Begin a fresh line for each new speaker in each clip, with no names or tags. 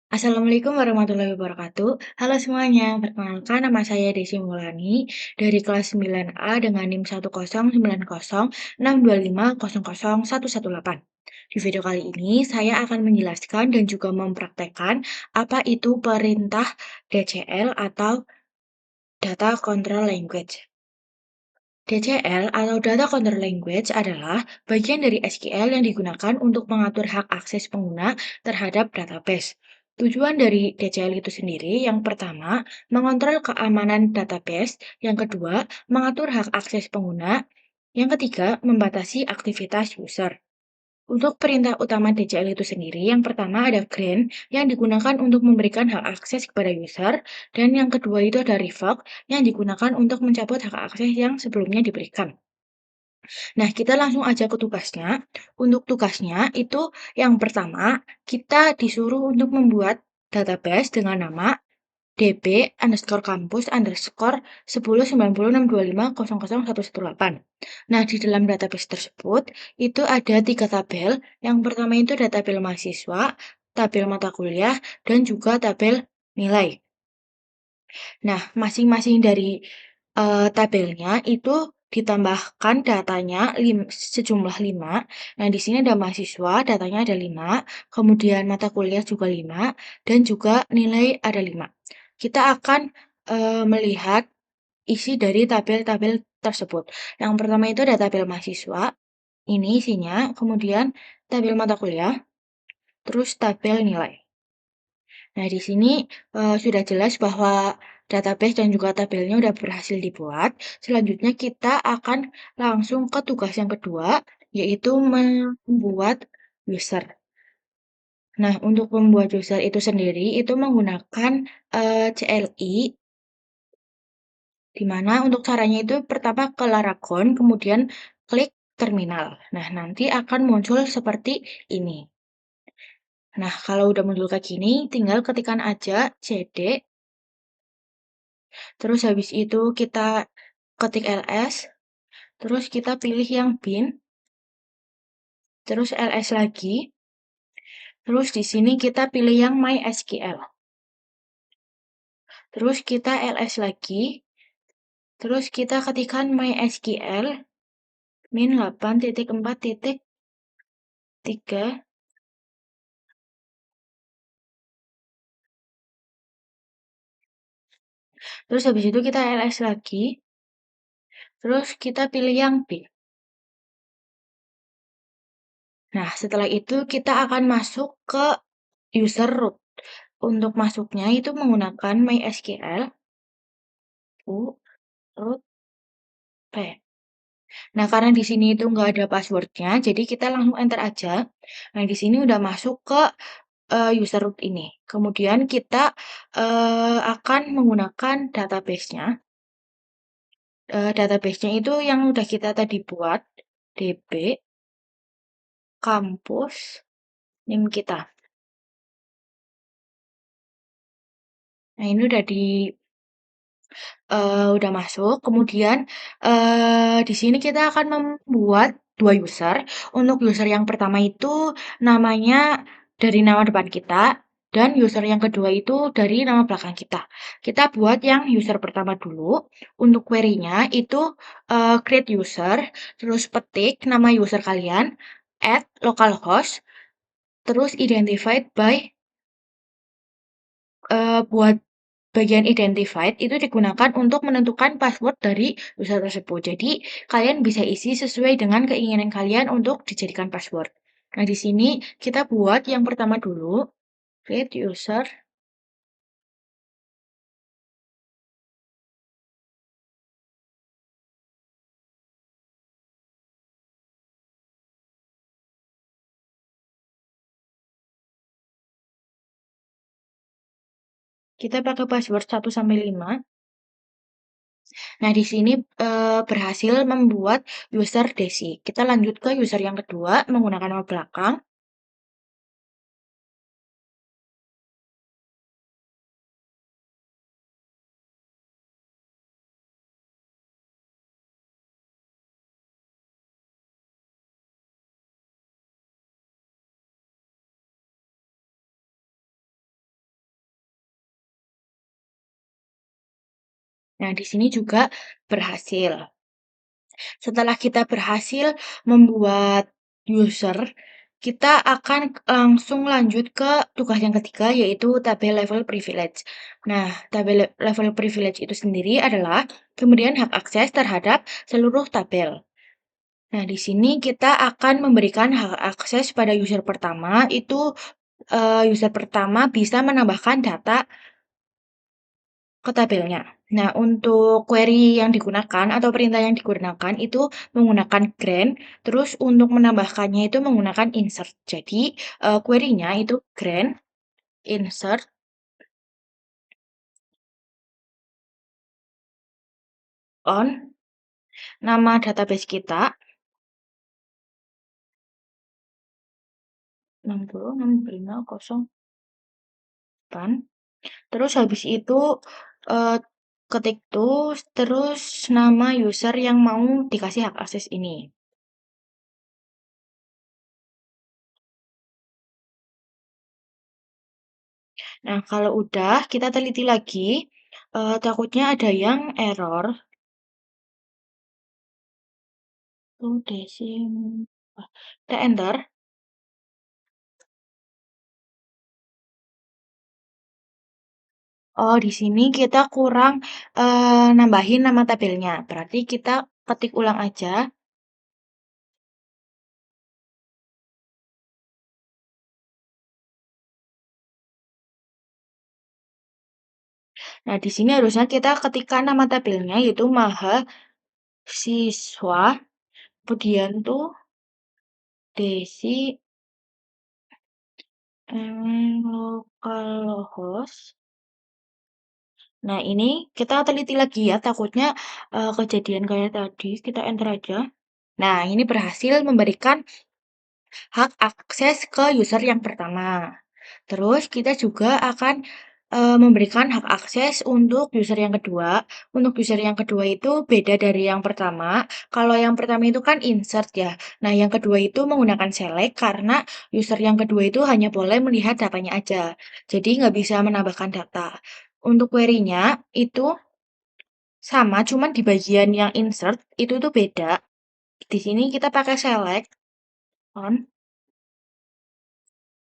Assalamualaikum warahmatullahi wabarakatuh. Halo semuanya, perkenalkan nama saya Desi Mulani dari kelas 9A dengan NIM 1090625000118. Di video kali ini saya akan menjelaskan dan juga mempraktekkan apa itu perintah DCL atau Data Control Language. DCL atau Data Control Language adalah bagian dari SQL yang digunakan untuk mengatur hak akses pengguna terhadap database. Tujuan dari DCL itu sendiri, yang pertama, mengontrol keamanan database, yang kedua, mengatur hak akses pengguna, yang ketiga, membatasi aktivitas user. Untuk perintah utama DCL itu sendiri, yang pertama ada grant yang digunakan untuk memberikan hak akses kepada user, dan yang kedua itu ada revoke yang digunakan untuk mencabut hak akses yang sebelumnya diberikan. Nah, kita langsung aja ke tugasnya. Untuk tugasnya itu yang pertama, kita disuruh untuk membuat database dengan nama db_campus_109062500118. Nah, di dalam database tersebut itu ada tiga tabel. Yang pertama itu ada tabel mahasiswa, tabel mata kuliah, dan juga tabel nilai. Nah, masing-masing dari tabelnya itu ditambahkan datanya sejumlah 5. Nah, di sini ada mahasiswa, datanya ada 5, kemudian mata kuliah juga 5, dan juga nilai ada 5. Kita akan melihat isi dari tabel-tabel tersebut. Yang pertama itu ada tabel mahasiswa, ini isinya, kemudian tabel mata kuliah, terus tabel nilai. Nah, di sini sudah jelas bahwa database dan juga tabelnya sudah berhasil dibuat. Selanjutnya kita akan langsung ke tugas yang kedua, yaitu membuat user. Nah, untuk membuat user itu sendiri itu menggunakan CLI, di mana untuk caranya itu pertama ke Laragon, kemudian klik terminal. Nah, nanti akan muncul seperti ini. Nah, kalau udah muncul kayak gini, tinggal ketikkan aja cd. Terus habis itu kita ketik ls, terus kita pilih yang bin, terus ls lagi, terus di sini kita pilih yang MySQL. Terus kita ls lagi, terus kita ketikkan MySQL min 8.4.3. Terus habis itu kita ls lagi, terus kita pilih yang bin. Nah, setelah itu kita akan masuk ke user root. Untuk masuknya itu menggunakan MySQL root p. Nah, karena di sini itu nggak ada passwordnya, jadi kita langsung enter aja. Nah, di sini udah masuk ke user root ini. Kemudian kita akan menggunakan database-nya. Database-nya itu yang udah kita tadi buat, db kampus NIM kita. Nah, ini udah masuk. Kemudian di sini kita akan membuat dua user. Untuk user yang pertama itu namanya dari nama depan kita, dan user yang kedua itu dari nama belakang kita. Kita buat yang user pertama dulu. Untuk query-nya itu create user, terus petik nama user kalian, add localhost, terus identified by buat bagian identified itu digunakan untuk menentukan password dari user tersebut. Jadi, kalian bisa isi sesuai dengan keinginan kalian untuk dijadikan password. Nah, di sini kita buat yang pertama dulu, create user. Kita pakai password 1 sampai 5. Nah, di sini berhasil membuat user Desi. Kita lanjut ke user yang kedua menggunakan nama belakang. Nah, di sini juga berhasil. Setelah kita berhasil membuat user, kita akan langsung lanjut ke tugas yang ketiga, yaitu tabel level privilege. Nah, tabel level privilege itu sendiri adalah pemberian hak akses terhadap seluruh tabel. Nah, di sini kita akan memberikan hak akses pada user pertama, itu user pertama bisa menambahkan data ke tabelnya. Nah, untuk query yang digunakan atau perintah yang digunakan itu menggunakan grant, terus untuk menambahkannya itu menggunakan insert. Jadi, query-nya itu grant, insert, on, nama database kita, 6065008, terus habis itu, eee, ketik tools, terus nama user yang mau dikasih hak akses ini. Nah, kalau udah kita teliti lagi, takutnya ada yang error. Tuh desim kita enter. Oh, di sini kita kurang, nambahin nama tabelnya. Berarti kita ketik ulang aja. Nah, di sini harusnya kita ketikkan nama tabelnya yaitu mahasiswa, kemudian tuh Desi, localhost. Nah, ini kita teliti lagi ya, takutnya, kejadian kayak tadi, kita enter aja. Nah, ini berhasil memberikan hak akses ke user yang pertama. Terus kita juga akan memberikan hak akses untuk user yang kedua. Untuk user yang kedua itu beda dari yang pertama. Kalau yang pertama itu kan insert ya. Nah, yang kedua itu menggunakan select karena user yang kedua itu hanya boleh melihat datanya aja. Jadi nggak bisa menambahkan data. Untuk query-nya itu sama, cuman di bagian yang insert itu tuh beda. Di sini kita pakai select on.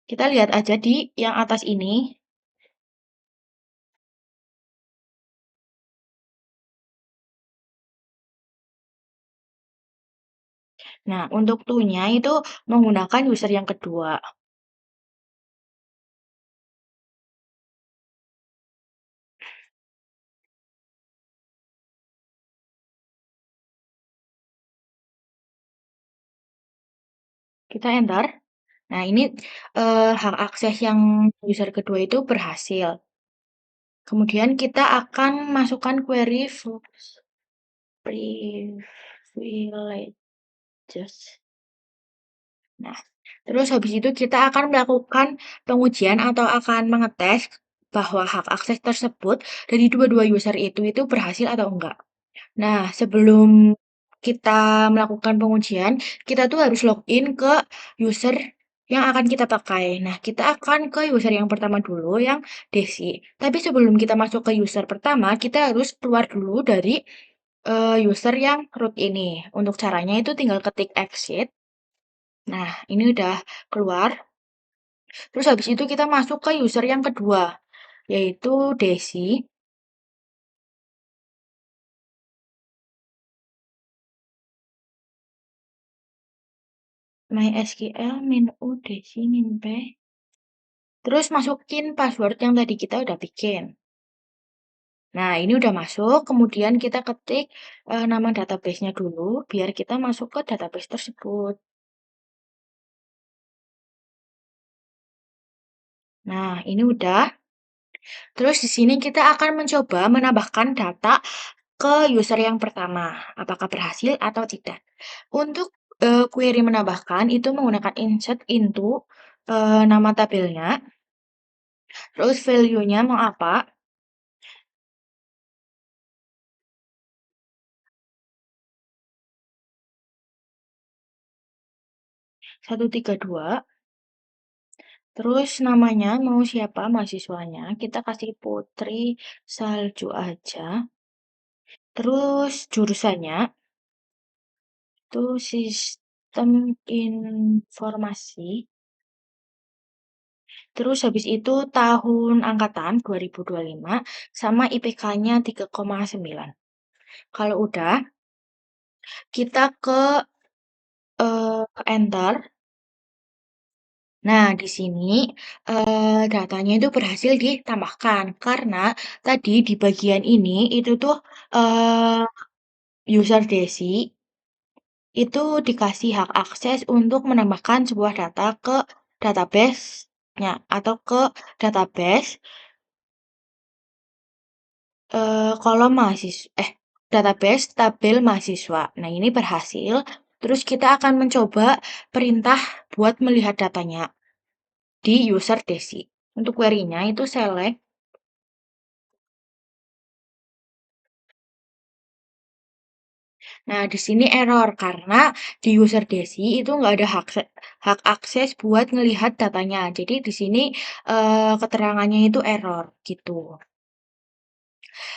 Kita lihat aja di yang atas ini. Nah, untuk to-nya itu menggunakan user yang kedua. Kita enter. Nah, ini hak akses yang user kedua itu berhasil. Kemudian kita akan masukkan query privileges. Nah, terus habis itu kita akan melakukan pengujian atau akan mengetes bahwa hak akses tersebut dari dua-dua user itu berhasil atau enggak. Nah, sebelum kita melakukan pengujian, kita tuh harus login ke user yang akan kita pakai. Nah, kita akan ke user yang pertama dulu, yang Desi. Tapi sebelum kita masuk ke user pertama, kita harus keluar dulu dari user yang root ini. Untuk caranya itu tinggal ketik exit. Nah, ini udah keluar. Terus habis itu kita masuk ke user yang kedua, yaitu Desi. MySQL min u Desi min p. Terus masukin password yang tadi kita udah bikin. Nah, ini udah masuk, kemudian kita ketik nama database-nya dulu, biar kita masuk ke database tersebut. Nah, ini udah. Terus di sini kita akan mencoba menambahkan data ke user yang pertama. Apakah berhasil atau tidak? Untuk query menambahkan itu menggunakan insert into nama tabelnya, terus value-nya mau apa? 132. Terus namanya mau siapa mahasiswanya, kita kasih Putri Salju aja. Terus jurusannya itu sistem informasi. Terus habis itu tahun angkatan 2025 sama IPK-nya 3,9. Kalau udah, kita ke enter. Nah, di sini datanya itu berhasil ditambahkan karena tadi di bagian ini itu tuh user Desi itu dikasih hak akses untuk menambahkan sebuah data ke database-nya atau ke database kolom database tabel mahasiswa. Nah, ini berhasil. Terus kita akan mencoba perintah buat melihat datanya di user Desi. Untuk query-nya itu select. Nah, di sini error karena di user Desi itu nggak ada hak akses buat ngelihat datanya. Jadi di sini keterangannya itu error gitu.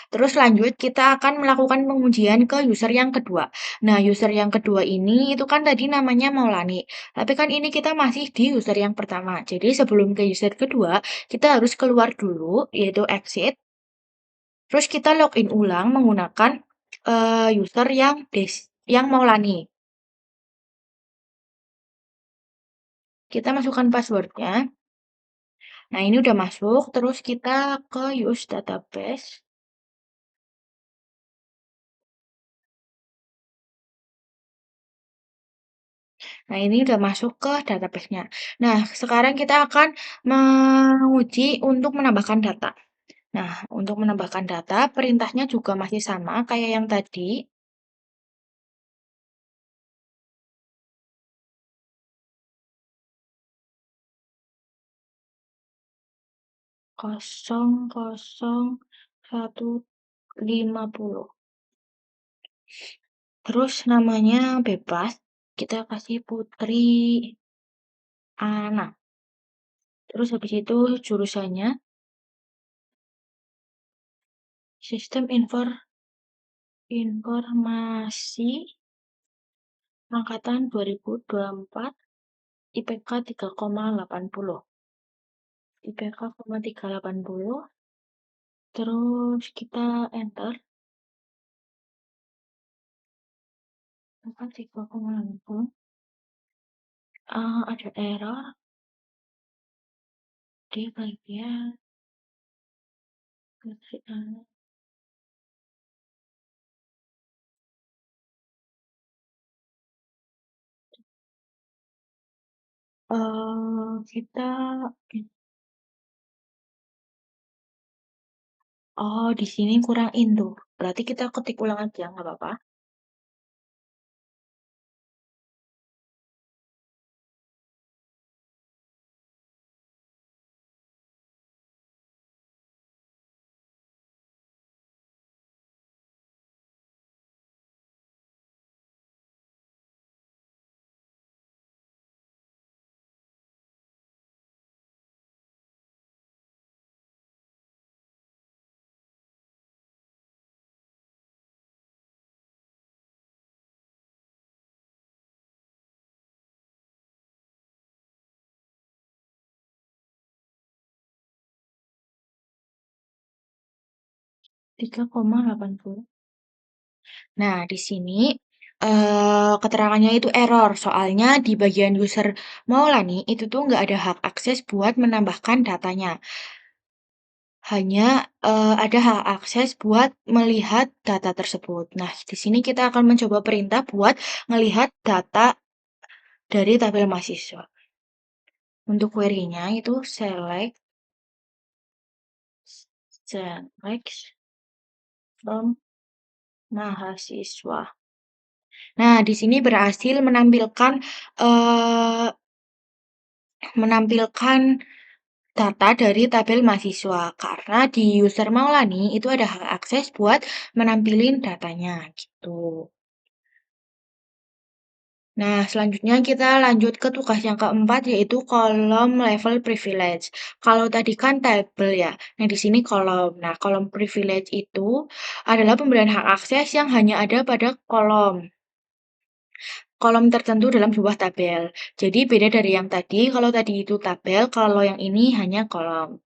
Terus lanjut kita akan melakukan pengujian ke user yang kedua. Nah, user yang kedua ini itu kan tadi namanya Maulani. Tapi kan ini kita masih di user yang pertama. Jadi sebelum ke user kedua, kita harus keluar dulu yaitu exit. Terus kita login ulang menggunakan user yang Maulani. Kita masukkan passwordnya. Nah, ini udah masuk. Terus kita ke use database. Nah, ini udah masuk ke database-nya. Nah, sekarang kita akan menguji untuk menambahkan data. Nah, untuk menambahkan data, perintahnya juga masih sama kayak yang tadi. Kosong kosong 150. Terus namanya bebas. Kita kasih Putri Ana. Terus habis itu jurusannya Sistem Informasi Angkatan 2024 IPK 3,80. IPK 3,80. Terus kita enter. IPK 3,80. Ada error di bagian kerjaan. Kita di sini kurang into. Berarti kita ketik ulang aja, nggak apa-apa. Tiga koma delapan puluh. Nah, di sini keterangannya itu error. Soalnya di bagian user Maulani itu tuh nggak ada hak akses buat menambahkan datanya. Hanya ada hak akses buat melihat data tersebut. Nah, di sini kita akan mencoba perintah buat melihat data dari tabel mahasiswa. Untuk query-nya itu select from mahasiswa. Nah, di sini berhasil menampilkan data dari tabel mahasiswa karena di user Maulani itu ada hak akses buat menampilin datanya gitu. Nah, selanjutnya kita lanjut ke tugas yang keempat, yaitu kolom level privilege. Kalau tadi kan tabel ya, nah di sini kolom. Nah, kolom privilege itu adalah pemberian hak akses yang hanya ada pada kolom tertentu dalam sebuah tabel. Jadi beda dari yang tadi, kalau tadi itu tabel, kalau yang ini hanya kolom.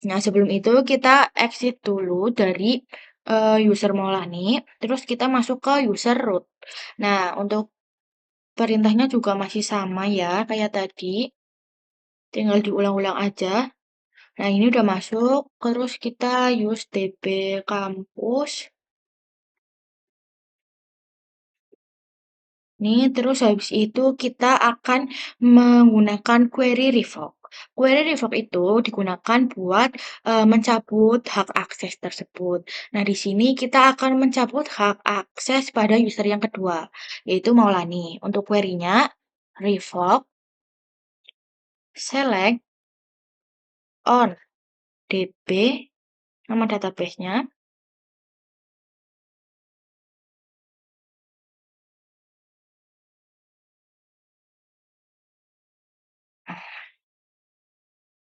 Nah, sebelum itu kita exit dulu dari user Maulani, terus kita masuk ke user root. Nah, untuk perintahnya juga masih sama ya, kayak tadi, tinggal diulang-ulang aja. Nah, ini udah masuk, terus kita use db kampus. Nih, terus habis itu kita akan menggunakan query revoke. Query revoke itu digunakan buat mencabut hak akses tersebut. Nah, di sini kita akan mencabut hak akses pada user yang kedua, yaitu Maulani. Untuk query-nya, revoke select on db, nama database-nya,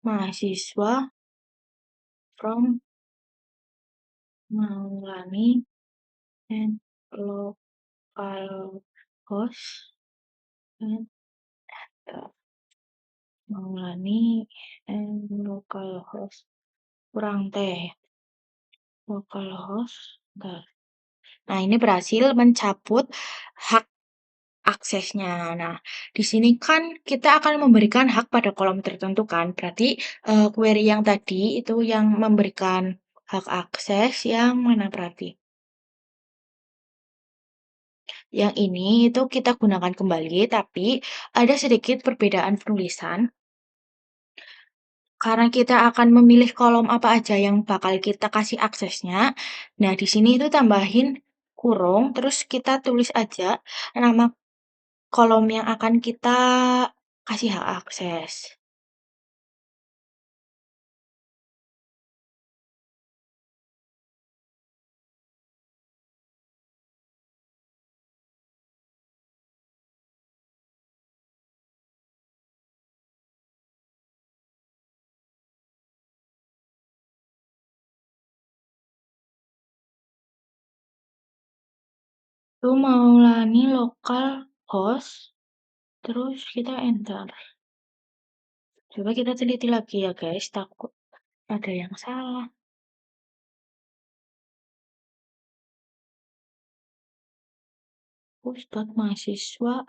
mahasiswa from Maulani and local host and Maulani and localhost kurang teh localhost bentar. Nah, ini berhasil mencabut hak aksesnya. Nah, di sini kan kita akan memberikan hak pada kolom tertentu kan. Berarti query yang tadi itu yang memberikan hak akses yang mana berarti? Yang ini itu kita gunakan kembali, tapi ada sedikit perbedaan penulisan. Karena kita akan memilih kolom apa aja yang bakal kita kasih aksesnya. Nah, di sini itu tambahin kurung, terus kita tulis aja nama kolom yang akan kita kasih hak akses. Itu Maulani lokal host, terus kita enter. Coba kita teliti lagi ya guys, takut ada yang salah. Ustadz mahasiswa,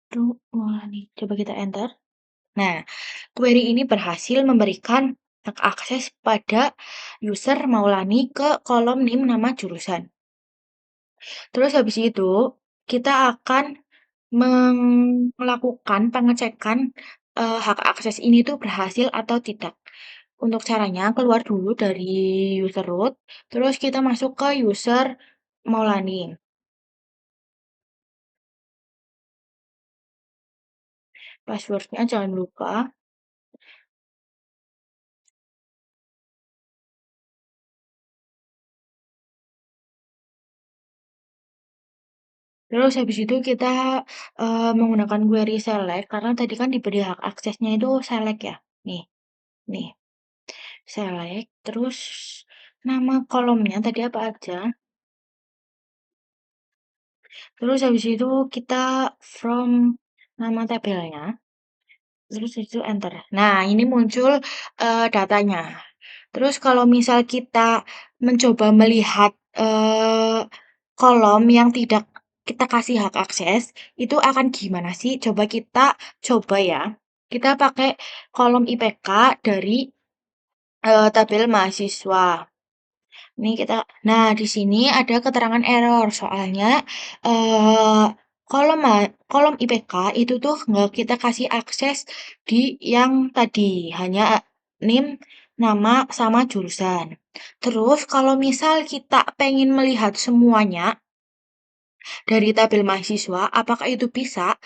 tuh Maulani. Coba kita enter. Nah, query ini berhasil memberikan hak akses pada user Maulani ke kolom NIM nama jurusan. Terus habis itu, kita akan melakukan pengecekan hak akses ini tuh berhasil atau tidak. Untuk caranya, keluar dulu dari user root, terus kita masuk ke user Maulani. Passwordnya jangan lupa. Terus habis itu kita, menggunakan query select karena tadi kan diberi hak aksesnya itu select ya. Nih nih, select, terus nama kolomnya tadi apa aja, terus habis itu kita from nama tabelnya, terus itu enter. Nah, ini muncul, datanya. Terus kalau misal kita mencoba melihat, kolom yang tidak kita kasih hak akses, itu akan gimana sih? Coba kita coba ya. Kita pakai kolom IPK dari, tabel mahasiswa. Ini kita nah di sini ada keterangan error soalnya, eee, kolom IPK itu tuh nggak kita kasih akses di yang tadi, hanya NIM, nama, sama jurusan. Terus kalau misal kita pengen melihat semuanya dari tabel mahasiswa, apakah itu bisa?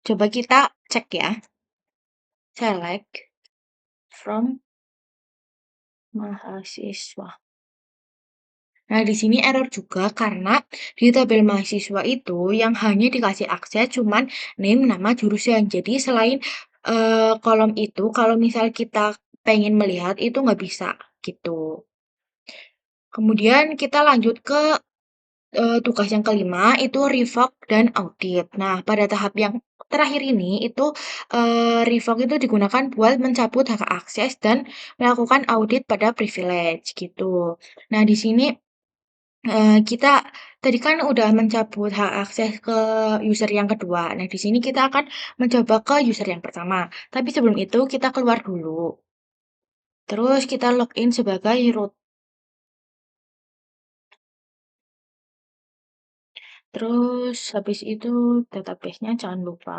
Coba kita cek ya, select from mahasiswa. Nah, di sini error juga karena di tabel mahasiswa itu yang hanya dikasih akses cuman name, nama, jurusan. Jadi selain kolom itu, kalau misal kita pengen melihat itu nggak bisa gitu. Kemudian kita lanjut ke tugas yang kelima itu revoke dan audit. Nah, pada tahap yang terakhir ini itu, revoke itu digunakan buat mencabut hak akses dan melakukan audit pada privilege gitu. Nah, di sini, kita tadi kan udah mencabut hak akses ke user yang kedua. Nah, di sini kita akan mencoba ke user yang pertama. Tapi sebelum itu kita keluar dulu, terus kita login sebagai root, terus habis itu database-nya jangan lupa.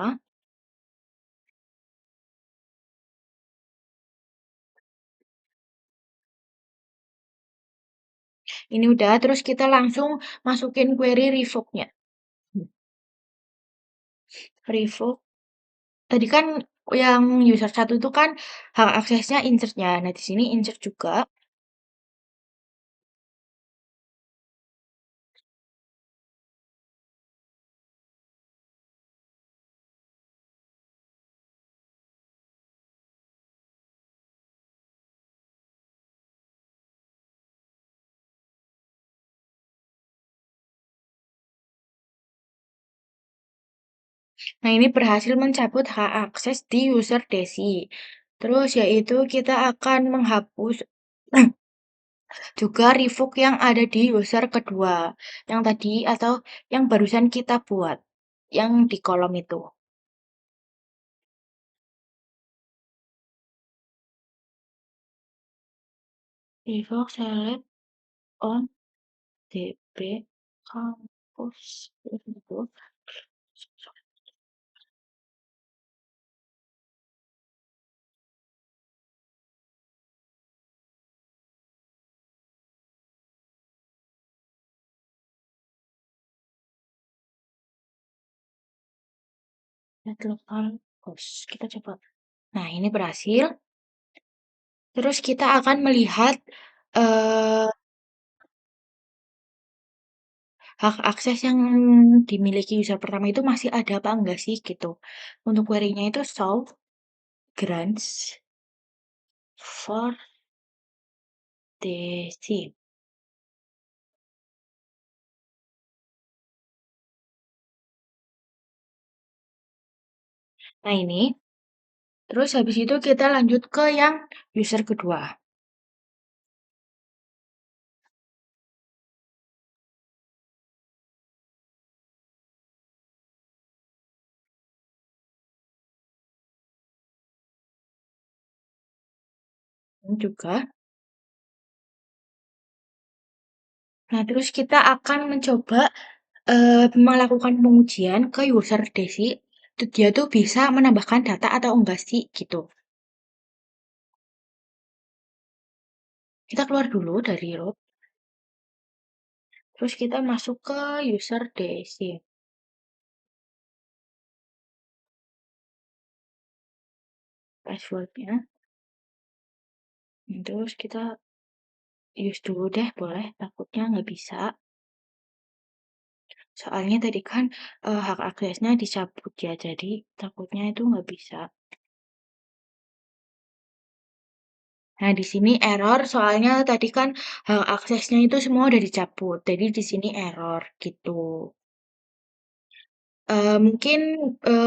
Ini udah, terus kita langsung masukin query revoke-nya. Revoke, tadi kan yang user satu itu kan hak aksesnya insert-nya. Nah, di sini insert juga. Nah, ini berhasil mencabut hak akses di user Desi. Terus yaitu kita akan menghapus juga revoke yang ada di user kedua. Yang tadi atau yang barusan kita buat. Yang di kolom itu. Revoke select on DB kampus. Net lokal host. Kita coba. Nah, ini berhasil. Terus kita akan melihat eh, hak akses yang dimiliki user pertama itu masih ada apa enggak sih gitu. Untuk query-nya itu show grants for Desi. Nah, ini. Terus habis itu kita lanjut ke yang user kedua. Ini juga. Nah, terus kita akan mencoba melakukan pengujian ke user Desi. Dia tuh bisa menambahkan data atau enggak sih gitu. Kita keluar dulu dari root. Terus kita masuk ke user Desi. Passwordnya. Terus kita use dulu deh, boleh. Takutnya nggak bisa. Soalnya tadi kan hak aksesnya dicabut ya, jadi takutnya itu nggak bisa. Nah, di sini error soalnya tadi kan hak aksesnya itu semua udah dicabut. Jadi di sini error gitu. Mungkin,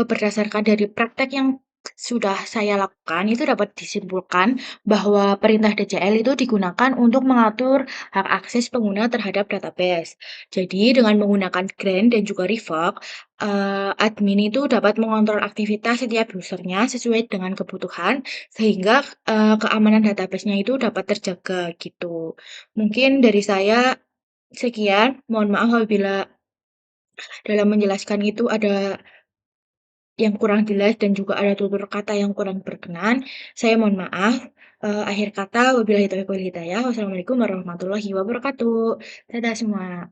berdasarkan dari praktek yang sudah saya lakukan, itu dapat disimpulkan bahwa perintah DCL itu digunakan untuk mengatur hak akses pengguna terhadap database. Jadi dengan menggunakan grant dan juga revoke, admin itu dapat mengontrol aktivitas setiap usernya sesuai dengan kebutuhan, sehingga, keamanan database-nya itu dapat terjaga gitu. Mungkin dari saya sekian, mohon maaf apabila dalam menjelaskan itu ada yang kurang jelas dan juga ada tutur kata yang kurang berkenan. Saya mohon maaf. Akhir kata, wabillahi taufiq wal hidayah. Wassalamualaikum warahmatullahi wabarakatuh. Dadah semua.